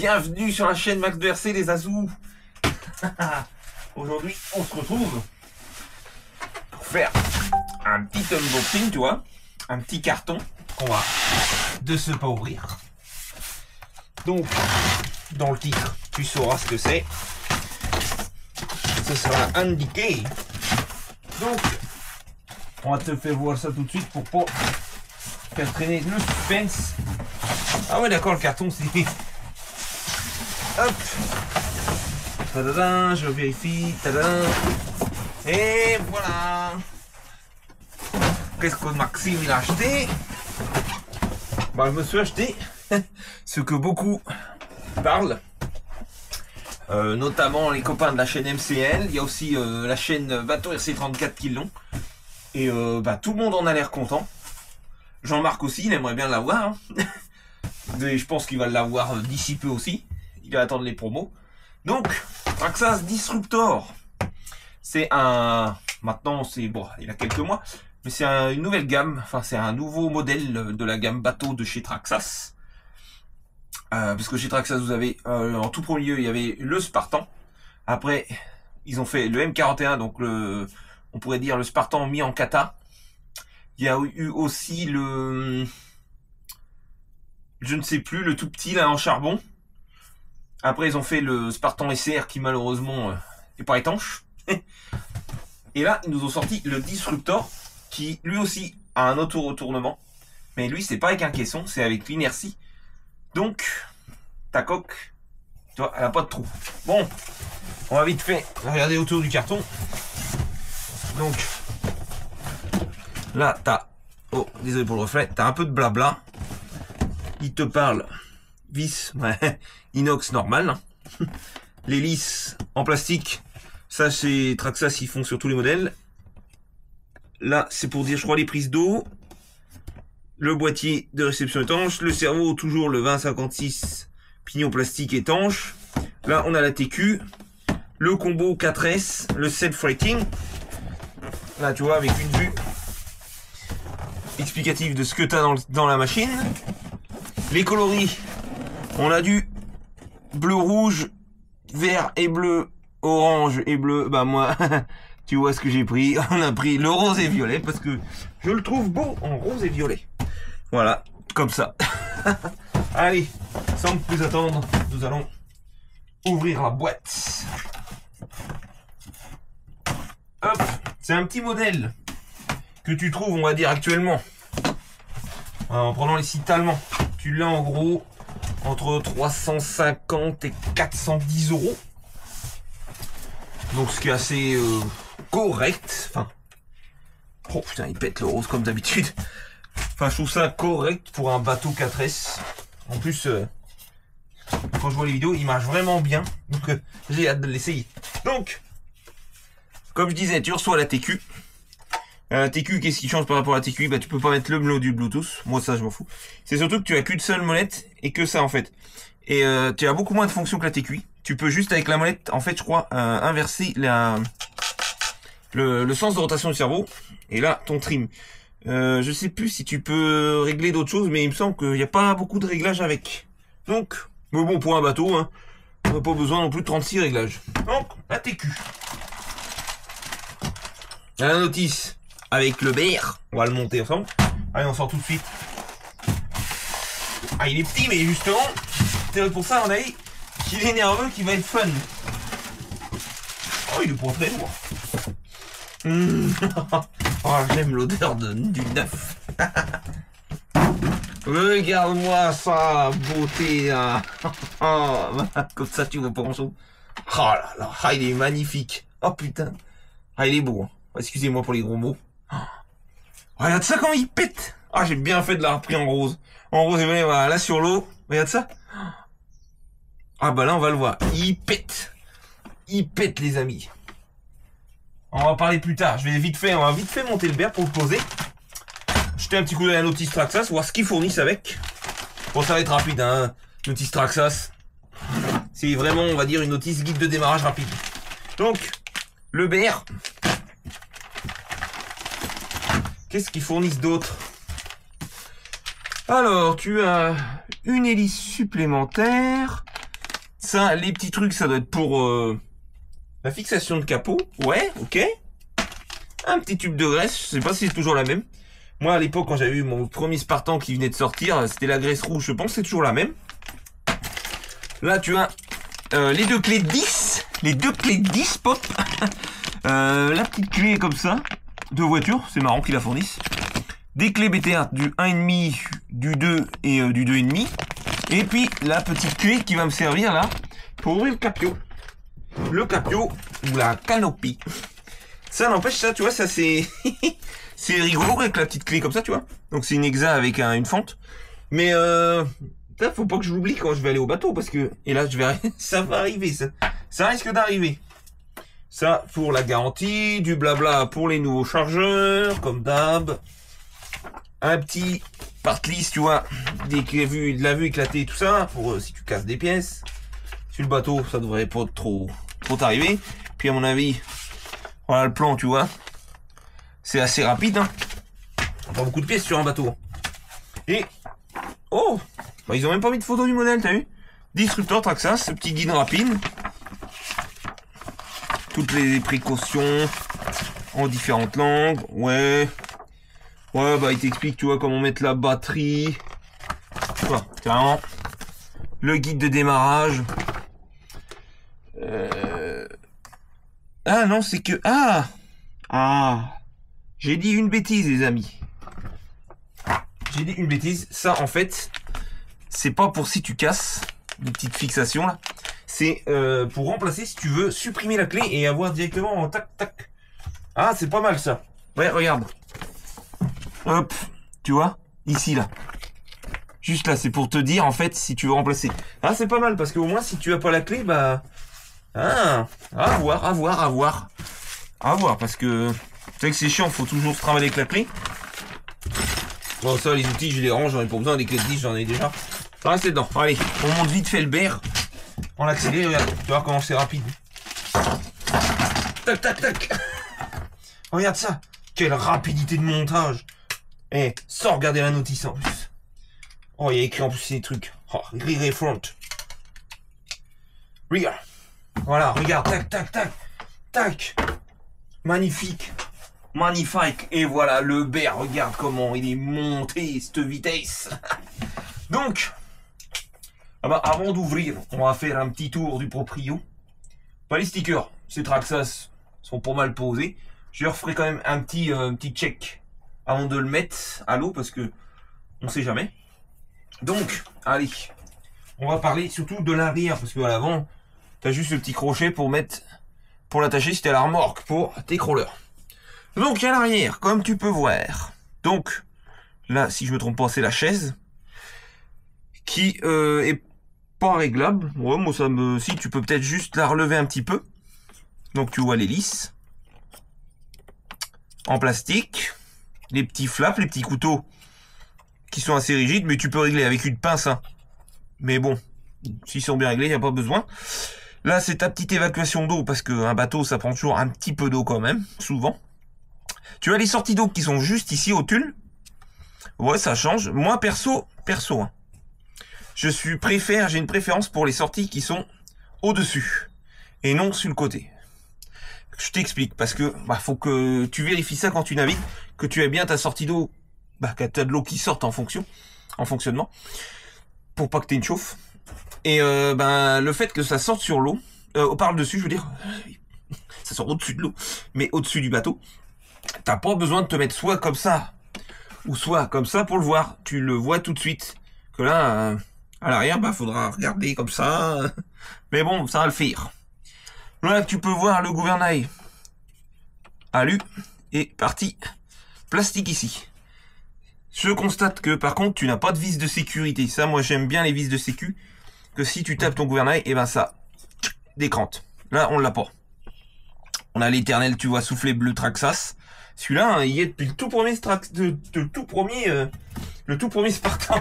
Bienvenue sur la chaîne Max de RC les Azous. Aujourd'hui on se retrouve pour faire un petit unboxing, tu vois, un petit carton qu'on va de ce pas ouvrir. Donc dans le titre tu sauras ce que c'est, ce sera indiqué. Donc on va te faire voir ça tout de suite pour pas faire traîner le suspense. Ah ouais d'accord, le carton c'est... Hop, tadadin, je vérifie, tadadin, et voilà. Qu'est-ce que Maxime il a acheté? Bah je me suis acheté ce que beaucoup parlent, notamment les copains de la chaîne MCL. Il y a aussi la chaîne Bateau RC34 qui l'ont, et bah tout le monde en a l'air content. Jean-Marc aussi, il aimerait bien l'avoir, hein. Et je pense qu'il va l'avoir d'ici peu aussi. Il va attendre les promos. Donc, Traxxas Disruptor. C'est un... Maintenant, c'est... Bon, il a quelques mois. Mais c'est une nouvelle gamme. Enfin, c'est un nouveau modèle de la gamme bateau de chez Traxxas. Parce que chez Traxxas, vous avez... en tout premier lieu, il y avait le Spartan. Après, ils ont fait le M41. Donc, on pourrait dire le Spartan mis en kata. Il y a eu aussi le... Je ne sais plus, le tout petit, là, en charbon. Après, ils ont fait le Spartan SR qui, malheureusement, n'est pas étanche. Et là, ils nous ont sorti le Disruptor qui, lui aussi, a un auto-retournement. Mais lui, c'est pas avec un caisson, c'est avec l'inertie. Donc, ta coque, tu vois, elle a pas de trou. Bon, on va vite fait regarder autour du carton. Donc, là, t'as... Oh, désolé pour le reflet. T'as un peu de blabla. Il te parle vis, ouais, inox normal. L'hélice en plastique, ça c'est Traxxas, ils font sur tous les modèles. Là c'est pour dire je crois les prises d'eau. Le boîtier de réception étanche. Le cerveau toujours le 2056 pignon plastique étanche. Là on a la TQ. Le combo 4S. Le self-rating. Là tu vois avec une vue explicative de ce que tu as dans la machine. Les coloris, on a du bleu, rouge, vert et bleu, orange et bleu. Bah moi, tu vois ce que j'ai pris. On a pris le rose et violet parce que je le trouve beau en rose et violet. Voilà, comme ça. Allez, sans plus attendre, nous allons ouvrir la boîte. Hop, c'est un petit modèle que tu trouves, on va dire, actuellement. En prenant les sites allemands. Tu l'as en gros entre 350 et 410 euros. Donc ce qui est assez correct. Enfin, oh putain, il pète le rose comme d'habitude. Enfin, je trouve ça correct pour un bateau 4S. En plus, quand je vois les vidéos, il marche vraiment bien. Donc j'ai hâte de l'essayer. Donc, comme je disais, tu reçois la TQ. La TQ, qu'est-ce qui change par rapport à la TQ? Bah, tu peux pas mettre le module Bluetooth. Moi, ça, je m'en fous. C'est surtout que tu as qu'une seule molette et que ça, en fait. Et tu as beaucoup moins de fonctions que la TQ. Tu peux juste, avec la molette, en fait, je crois, inverser le sens de rotation du cerveau. Et là, ton trim. Je sais plus si tu peux régler d'autres choses, mais il me semble qu'il n'y a pas beaucoup de réglages avec. Donc, mais bon, pour un bateau, hein, on n'a pas besoin non plus de 36 réglages. Donc, la TQ. La notice. Avec le BR, on va le monter ensemble. Allez, on sort tout de suite. Ah, il est petit, mais justement, c'est pour ça, on a dit qu'il est nerveux, qu'il va être fun. Oh, il est pas très lourd. Oh, j'aime l'odeur du neuf. Regarde-moi ça, beauté. Hein. Oh, comme ça, tu vois pas grand-chose. Oh là là, ah, il est magnifique. Oh putain. Ah, il est beau. Hein. Excusez-moi pour les gros mots. Regarde ça comment il pète. Ah, j'ai bien fait de la repris en rose. En rose, et voilà, là sur l'eau. Regarde ça. Ah bah là on va le voir. Il pète. Il pète les amis. On va en parler plus tard. On va vite fait monter le BR pour le poser. Jeter un petit coup d'œil à la notice Traxxas, voir ce qu'ils fournissent avec. Bon, ça va être rapide, hein. Notice Traxxas. C'est vraiment, on va dire, une notice guide de démarrage rapide. Donc, le BR. Qu'est-ce qu'ils fournissent d'autre? Alors, tu as une hélice supplémentaire. Ça, les petits trucs, ça doit être pour la fixation de capot. Ouais, ok. Un petit tube de graisse, je sais pas si c'est toujours la même. Moi, à l'époque, quand j'avais eu mon premier Spartan qui venait de sortir, c'était la graisse rouge, je pense que c'est toujours la même. Là, tu as les deux clés de 10. Les deux clés de 10 pop. La petite clé comme ça, de voiture, c'est marrant qu'ils la fournissent. Des clés BTA du 1,5, du 2 et du 2,5. Et puis, la petite clé qui va me servir là, pour ouvrir le capio. Le capio, ou la canopie. Ça n'empêche, ça, tu vois, ça c'est... c'est rigolo avec la petite clé comme ça, tu vois. Donc c'est une Exa avec une fente. Mais ça, faut pas que je l'oublie quand je vais aller au bateau, parce que... Et là, je vais... ça va arriver, ça risque d'arriver. Ça, pour la garantie, du blabla pour les nouveaux chargeurs, comme d'hab. Un petit part list, tu vois, de la vue éclatée, tout ça, pour si tu casses des pièces. Sur le bateau, ça devrait pas trop t'arriver. Puis à mon avis, voilà le plan, tu vois. C'est assez rapide, hein. Pas beaucoup de pièces sur un bateau. Et, oh, bah, ils ont même pas mis de photo du modèle, t'as vu? Disruptor Traxxas, ce petit guide rapide. Toutes les précautions en différentes langues, ouais. Ouais, bah il t'explique, tu vois, comment mettre la batterie. Tu vois, carrément. Le guide de démarrage. Ah non, c'est que... Ah, j'ai dit une bêtise, les amis. J'ai dit une bêtise. Ça, en fait, c'est pas pour si tu casses des petites fixations, là. C'est pour remplacer, si tu veux, supprimer la clé et avoir directement en tac, tac. Ah, c'est pas mal, ça. Ouais, regarde. Hop, tu vois, ici, là. Juste là, c'est pour te dire, en fait, si tu veux remplacer. Ah, c'est pas mal, parce qu'au moins, si tu as pas la clé, bah... Ah, à voir, parce que... Tu sais que c'est chiant, faut toujours se travailler avec la clé. Bon, ça, les outils, je les range, j'en ai pas besoin, les clés de 10, j'en ai déjà. Ça reste dedans. Allez, on monte vite fait le BR. On l'accélère, regarde, tu vois comment c'est rapide. Tac, tac, tac. Regarde ça, quelle rapidité de montage. Eh, sans regarder la notice en plus. Oh, il y a écrit en plus ces trucs. Oh, rear et front. Rear. Voilà, regarde, tac, tac, tac, tac. Magnifique. Magnifique. Et voilà, le BR, regarde comment il est monté, cette vitesse. Donc, ah bah, avant d'ouvrir, on va faire un petit tour du proprio. Pas les stickers, ces Traxxas sont pas mal posés. Je leur ferai quand même un petit check avant de le mettre à l'eau, parce que on sait jamais. Donc, allez, on va parler surtout de l'arrière, parce que à l'avant, t'as juste le petit crochet pour mettre, pour l'attacher si t'es à la remorque pour tes crawlers. Donc à l'arrière, comme tu peux voir. Donc là, si je me trompe pas, c'est la chaise qui est pas réglable. Ouais, moi ça me, si tu peux peut-être juste la relever un petit peu. Donc tu vois l'hélice en plastique, les petits flaps, les petits couteaux qui sont assez rigides, mais tu peux régler avec une pince, hein. Mais bon, s'ils sont bien réglés, il n'y a pas besoin. Là, c'est ta petite évacuation d'eau, parce qu'un bateau, ça prend toujours un petit peu d'eau quand même, souvent. Tu as les sorties d'eau qui sont juste ici au tulle. Ouais, ça change. Moi, perso, hein. J'ai une préférence pour les sorties qui sont au-dessus, et non sur le côté. Je t'explique, parce que, bah, faut que tu vérifies ça quand tu navigues, que tu aies bien ta sortie d'eau, bah, que tu as de l'eau qui sorte en fonctionnement, pour pas que tu aies une chauffe. Et ben le fait que ça sorte sur l'eau, par dessus, je veux dire, ça sort au-dessus de l'eau, mais au-dessus du bateau, t'as pas besoin de te mettre soit comme ça, ou soit comme ça pour le voir. Tu le vois tout de suite. Que là, à l'arrière, bah faudra regarder comme ça. Mais bon, ça va le faire. Là, tu peux voir le gouvernail alu et partie plastique ici. Je constate que par contre, tu n'as pas de vis de sécurité. Ça, moi, j'aime bien les vis de sécu. Que si tu tapes ton gouvernail, et ben ça décrante. Là, on l'a pas. On a l'éternel, tu vois, soufflet bleu Traxxas. Celui-là, hein, il est depuis le tout premier le tout premier Spartan.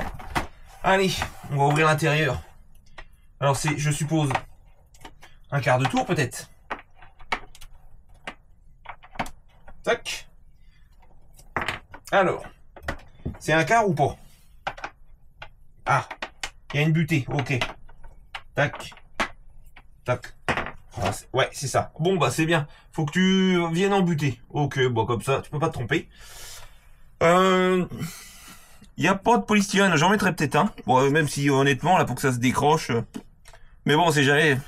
Allez, on va ouvrir l'intérieur. Alors c'est, je suppose, un quart de tour peut-être. Tac. Alors, c'est un quart ou pas? Ah, il y a une butée, ok. Tac. Tac. Ah, ouais, c'est ça. Bon, bah, c'est bien. Faut que tu viennes en buter. Ok, bon, comme ça, tu peux pas te tromper. Y a pas de polystyrène. J'en mettrais peut-être un. Bon, même si, honnêtement, là, pour que ça se décroche. Mais bon, c'est jamais.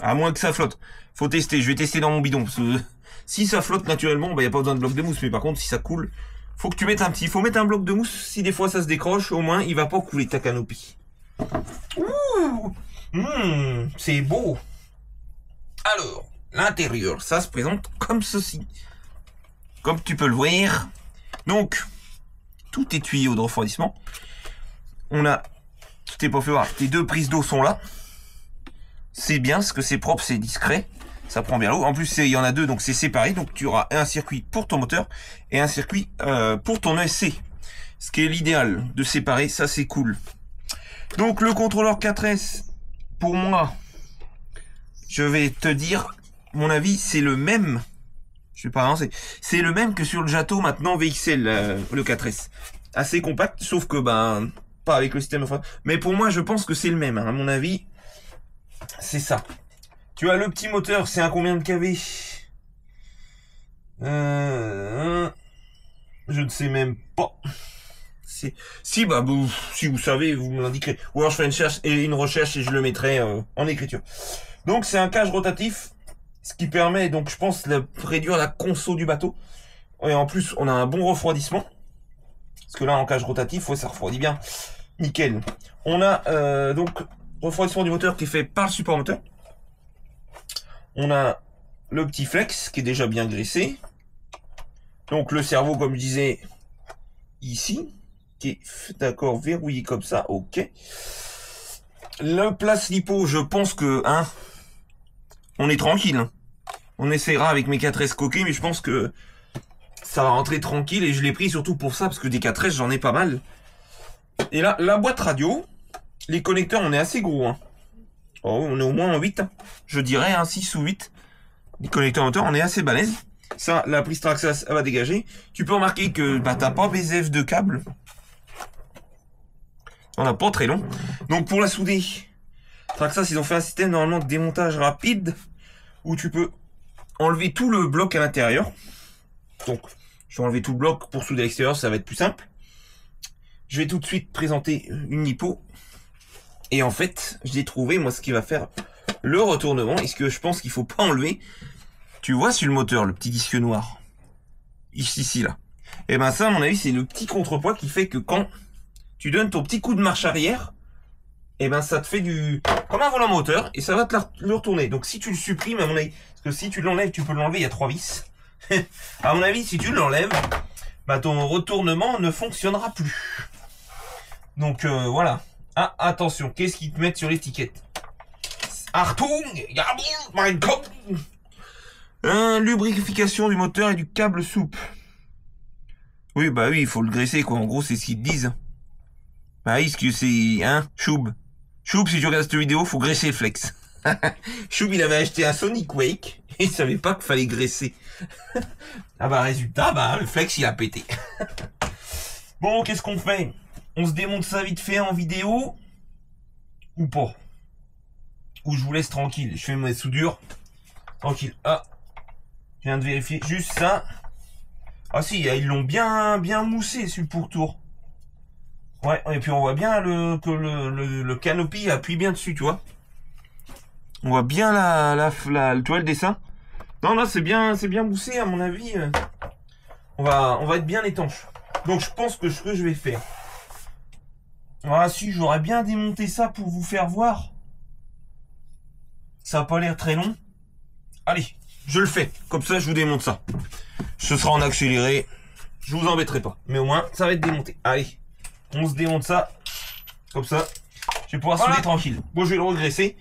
À moins que ça flotte. Faut tester. Je vais tester dans mon bidon. Parce que si ça flotte naturellement, bah, y a pas besoin de bloc de mousse. Mais par contre, si ça coule, faut que tu mettes un petit. Faut mettre un bloc de mousse. Si des fois ça se décroche, au moins, il va pas couler ta canopie. Ouh, c'est beau. Alors, l'intérieur, ça se présente comme ceci. Comme tu peux le voir. Donc, tout est tuyau de refroidissement. On a, tu t'es pas fait voir, tes deux prises d'eau sont là. C'est bien, parce que c'est propre, c'est discret. Ça prend bien l'eau. En plus, il y en a deux, donc c'est séparé. Donc, tu auras un circuit pour ton moteur et un circuit pour ton ESC. Ce qui est l'idéal de séparer, ça c'est cool. Donc, le contrôleur 4S, pour moi, je vais te dire, mon avis, c'est le même. Je vais pas avancer. C'est le même que sur le Jato maintenant VXL, le 4S. Assez compact, sauf que, ben, pas avec le système. Mais pour moi, je pense que c'est le même. Hein. À mon avis, c'est ça. Tu as le petit moteur, c'est un combien de kV? Je ne sais même pas. Si, bah, si vous savez, vous me l'indiquerez. Ou alors je ferai une recherche et je le mettrai en écriture. Donc c'est un cage rotatif, ce qui permet, donc je pense, de réduire la conso du bateau. Et en plus, on a un bon refroidissement. Parce que là, en cage rotatif, ouais, ça refroidit bien. Nickel. On a donc refroidissement du moteur qui est fait par le support moteur. On a le petit flex qui est déjà bien graissé. Donc le cerveau, comme je disais, ici, qui est d'accord verrouillé comme ça, ok. Le place lipo, je pense que, hein, on est tranquille. Hein. On essaiera avec mes 4S coquets, mais je pense que ça va rentrer tranquille et je l'ai pris surtout pour ça, parce que des 4S, j'en ai pas mal. Et là, la boîte radio, les connecteurs, on est assez gros. Hein. Oh, on est au moins en 8, hein. Je dirais, hein, 6 ou 8. Les connecteurs moteurs, on est assez balèze. Ça, la prise Traxxas, elle va dégager. Tu peux remarquer que bah, t'as pas BZF de câble. On n'a pas très long. Donc pour la souder, Traxxas, ils ont fait un système normalement de démontage rapide où tu peux enlever tout le bloc à l'intérieur. Donc, je vais enlever tout le bloc pour souder à l'extérieur, ça va être plus simple. Je vais tout de suite présenter une lipo. Et en fait, j'ai trouvé, moi, ce qui va faire le retournement. Et ce que je pense qu'il faut pas enlever. Tu vois sur le moteur, le petit disque noir. Ici, là. Et ben ça, à mon avis, c'est le petit contrepoids qui fait que quand tu donnes ton petit coup de marche arrière, et ben ça te fait du comme un volant moteur et ça va te le retourner. Donc si tu le supprimes, à mon avis, parce que si tu l'enlèves, tu peux l'enlever, il y a 3 vis. À mon avis, si tu l'enlèves, bah ton retournement ne fonctionnera plus. Donc voilà. Ah, attention, qu'est-ce qu'ils te mettent sur l'étiquette? Achtung, jawohl, mein Kopf. Lubrification du moteur et du câble souple. Oui, bah oui, il faut le graisser, quoi. En gros, c'est ce qu'ils te disent. Bah oui, ce que c'est, hein, Choub. Choub, si tu regardes cette vidéo, faut graisser le flex. Choub, il avait acheté un Sonic Wake, et il savait pas qu'il fallait graisser. Ah bah, résultat, bah, le flex, il a pété. Bon, qu'est-ce qu'on fait? On se démonte ça vite fait en vidéo? Ou pas? Ou je vous laisse tranquille, je fais mes soudures. Tranquille. Ah. Je viens de vérifier juste ça. Ah si, ils l'ont bien moussé sur le pourtour. Ouais, et puis on voit bien que le canopy appuie bien dessus, tu vois. On voit bien tu vois le dessin. Non, là c'est bien moussé à mon avis. On va être bien étanche. Donc je pense que ce que je vais faire. Voilà, si j'aurais bien démonté ça pour vous faire voir. Ça n'a pas l'air très long. Allez, je le fais. Comme ça, je vous démonte ça. Ce sera en accéléré. Je vous embêterai pas. Mais au moins, ça va être démonté. Allez, on se démonte ça. Comme ça. Je vais pouvoir souder tranquille. Bon, je vais le regresser.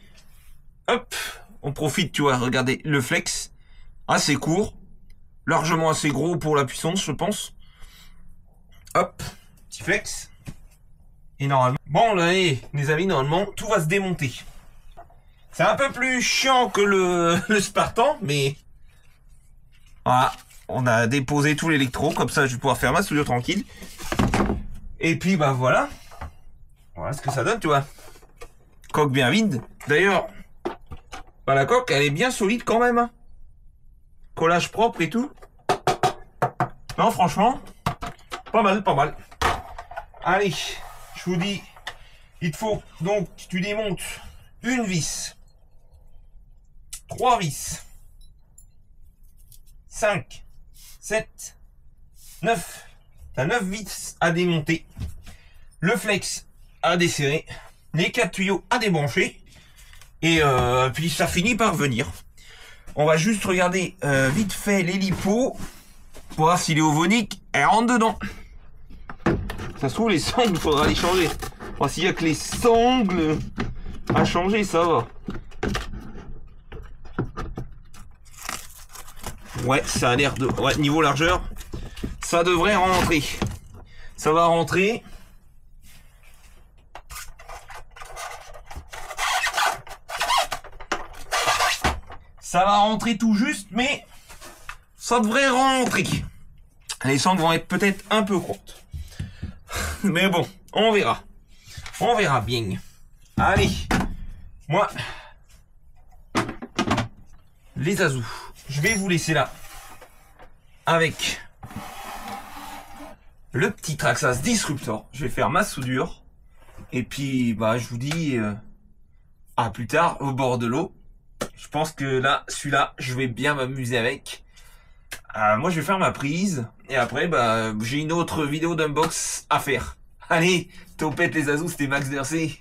Hop. On profite, tu vois. Regardez le flex. Assez court. Largement assez gros pour la puissance, je pense. Hop. Petit flex. Et normalement... Bon, là, les amis, normalement, tout va se démonter. C'est un peu plus chiant que le Spartan, mais... Voilà. On a déposé tout l'électro, comme ça je vais pouvoir faire ma soudure tranquille. Et puis bah voilà. Voilà ce que ça donne, tu vois. Coque bien vide. D'ailleurs, Bah, la coque, elle est bien solide quand même. Hein. Collage propre et tout. Non, franchement, pas mal, pas mal. Allez, je vous dis, il te faut, donc, tu démontes une vis, 3 vis, 5, 7, 9. T'as 9 vis à démonter, le flex à desserrer, les 4 tuyaux à débrancher, et puis ça finit par venir. On va juste regarder vite fait l'hélipo pour voir si les ovoniques elles rentrent dedans. Ça se trouve les sangles, il faudra les changer. Bon, s'il y a que les sangles à changer, ça va. Ouais, ça a l'air de... Ouais, niveau largeur, ça devrait rentrer. Ça va rentrer. Ça va rentrer tout juste, mais ça devrait rentrer. Les sangles vont être peut-être un peu courtes. Mais bon, on verra. On verra bien. Allez, moi, les azous, je vais vous laisser là avec le petit Traxxas Disruptor. Je vais faire ma soudure. Et puis, bah, je vous dis à plus tard au bord de l'eau. Je pense que là, celui-là, je vais bien m'amuser avec. Moi, je vais faire ma prise. Et après, bah, j'ai une autre vidéo d'unbox à faire. Allez, topette les azous, c'était Max Dercé.